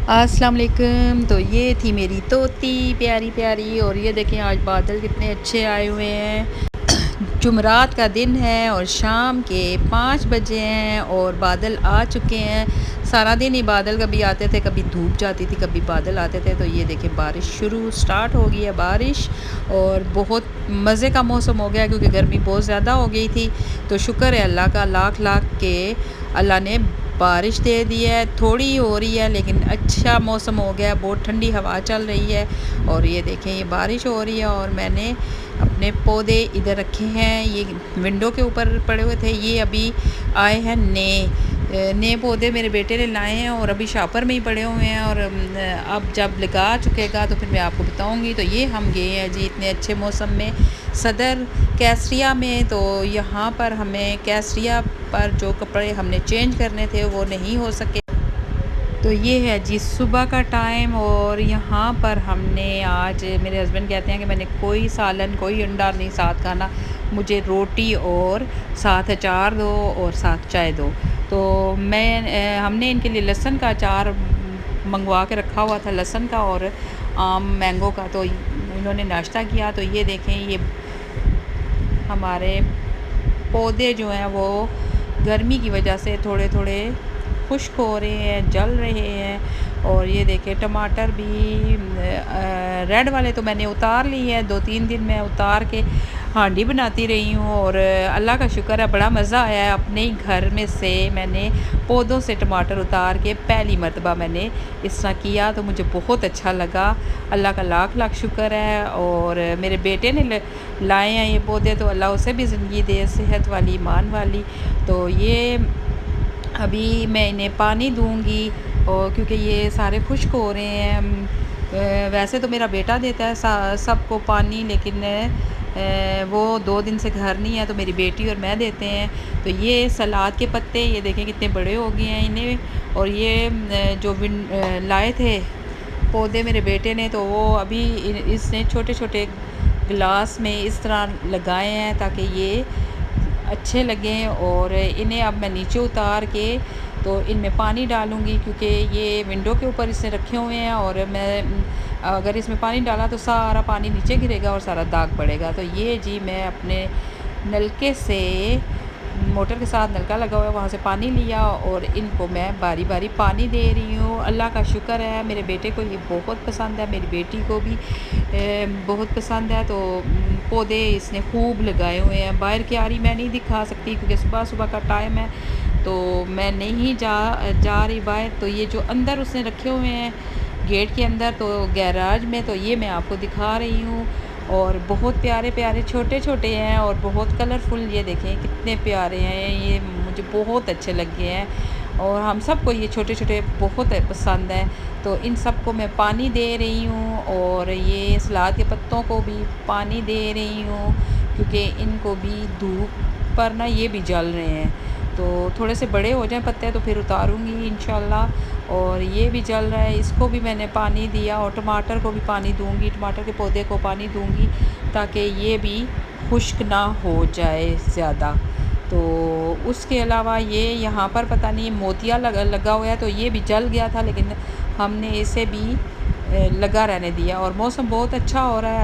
السلام علیکم۔ تو یہ تھی میری طوطی پیاری پیاری، اور یہ دیکھیں آج بادل کتنے اچھے آئے ہوئے ہیں۔ جمعرات کا دن ہے اور شام کے 5 بجے ہیں اور بادل آ چکے ہیں۔ سارا دن ہی بادل کبھی آتے تھے، کبھی دھوپ جاتی تھی، کبھی بادل آتے تھے۔ تو یہ دیکھیں بارش سٹارٹ ہو گئی ہے بارش، اور بہت مزے کا موسم ہو گیا کیونکہ گرمی بہت زیادہ ہو گئی تھی۔ تو شکر ہے اللہ کا، لاکھ لاکھ کے اللہ نے بارش دے دی ہے، تھوڑی ہی ہو رہی ہے لیکن اچھا موسم ہو گیا، بہت ٹھنڈی ہوا چل رہی ہے۔ اور یہ دیکھیں یہ بارش ہو رہی ہے، اور میں نے اپنے پودے ادھر رکھے ہیں، یہ ونڈو کے اوپر پڑے ہوئے تھے، یہ ابھی آئے ہیں نئے پودے میرے بیٹے نے لائے ہیں، اور ابھی شاپر میں ہی پڑے ہوئے ہیں، اور اب جب لگا چکے گا تو پھر میں آپ کو بتاؤں گی۔ تو یہ ہم گئے ہیں جی اتنے اچھے موسم میں صدر کیسریا میں، تو یہاں پر ہمیں کیسریا پر جو کپڑے ہم نے چینج کرنے تھے وہ نہیں ہو سکے۔ تو یہ ہے جی صبح کا ٹائم، اور یہاں پر ہم نے آج، میرے ہسبینڈ کہتے ہیں کہ میں نے کوئی سالن کوئی انڈا نہیں ساتھ کھانا، مجھے روٹی اور ساتھ اچار دو اور ساتھ چائے دو۔ تو ہم نے ان کے لیے لہسن کا اچار منگوا کے رکھا ہوا تھا، لہسن کا اور مینگو کا۔ تو انہوں نے ناشتہ کیا۔ تو یہ دیکھیں یہ ہمارے پودے جو ہیں وہ گرمی کی وجہ سے تھوڑے تھوڑے خشک ہو رہے ہیں، جل رہے ہیں۔ اور یہ دیکھیں ٹماٹر بھی ریڈ والے تو میں نے اتار لی ہے، 2-3 دن میں اتار کے ہانڈی بناتی رہی ہوں، اور اللہ کا شکر ہے بڑا مزہ آیا ہے۔ اپنے ہی گھر میں سے میں نے پودوں سے ٹماٹر اتار کے پہلی مرتبہ میں نے اس طرح کیا، تو مجھے بہت اچھا لگا۔ اللہ کا لاکھ لاکھ شکر ہے۔ اور میرے بیٹے نے لائے ہیں یہ پودے، تو اللہ اسے بھی زندگی دے، صحت والی، ایمان والی۔ تو یہ ابھی میں انہیں پانی دوں گی، اور کیونکہ یہ سارے خشک ہو رہے ہیں۔ ویسے تو میرا بیٹا دیتا ہے سب کو پانی، لیکن وہ 2 دن سے گھر نہیں ہے، تو میری بیٹی اور میں دیتے ہیں۔ تو یہ سلاد کے پتے یہ دیکھیں کتنے بڑے ہو گئے ہیں انہیں، اور یہ جو لائے تھے پودے میرے بیٹے نے، تو وہ ابھی اس نے چھوٹے چھوٹے گلاس میں اس طرح لگائے ہیں تاکہ یہ اچھے لگیں۔ اور انہیں اب میں نیچے اتار کے تو ان میں پانی ڈالوں گی، کیونکہ یہ ونڈو کے اوپر اس نے رکھے ہوئے ہیں، اور میں اگر اس میں پانی ڈالا تو سارا پانی نیچے گرے گا اور سارا داغ پڑے گا۔ تو یہ جی میں اپنے نلکے سے، موٹر کے ساتھ نلکا لگا ہوا ہے، وہاں سے پانی لیا اور ان کو میں باری باری پانی دے رہی ہوں۔ اللہ کا شکر ہے، میرے بیٹے کو یہ بہت پسند ہے، میری بیٹی کو بھی بہت پسند ہے۔ تو پودے اس نے خوب لگائے ہوئے ہیں۔ باہر کی آری میں نہیں دکھا سکتی کیونکہ صبح صبح کا ٹائم ہے، تو میں نہیں جا رہی باہر۔ تو یہ جو اندر اس نے رکھے ہوئے ہیں گیٹ کے اندر، تو گیراج میں، تو یہ میں آپ کو دکھا رہی ہوں۔ اور بہت پیارے پیارے چھوٹے چھوٹے ہیں اور بہت کلرفل، یہ دیکھیں کتنے پیارے ہیں، یہ مجھے بہت اچھے لگے ہیں، اور ہم سب کو یہ چھوٹے چھوٹے بہت پسند ہیں۔ تو ان سب کو میں پانی دے رہی ہوں، اور یہ سلاد کے پتوں کو بھی پانی دے رہی ہوں، کیونکہ ان کو بھی دھوپ پر نا یہ بھی جل رہے ہیں۔ تو تھوڑے سے بڑے ہو جائیں پتے تو پھر اتاروں گی انشاءاللہ۔ اور یہ بھی جل رہا ہے، اس کو بھی میں نے پانی دیا، اور ٹماٹر کو بھی پانی دوں گی، ٹماٹر کے پودے کو پانی دوں گی تاکہ یہ بھی خشک نہ ہو جائے زیادہ۔ تو اس کے علاوہ یہ یہاں پر پتہ نہیں موتیا لگا ہوا ہے، تو یہ بھی جل گیا تھا، لیکن ہم نے اسے بھی لگا رہنے دیا، اور موسم بہت اچھا ہو رہا ہے۔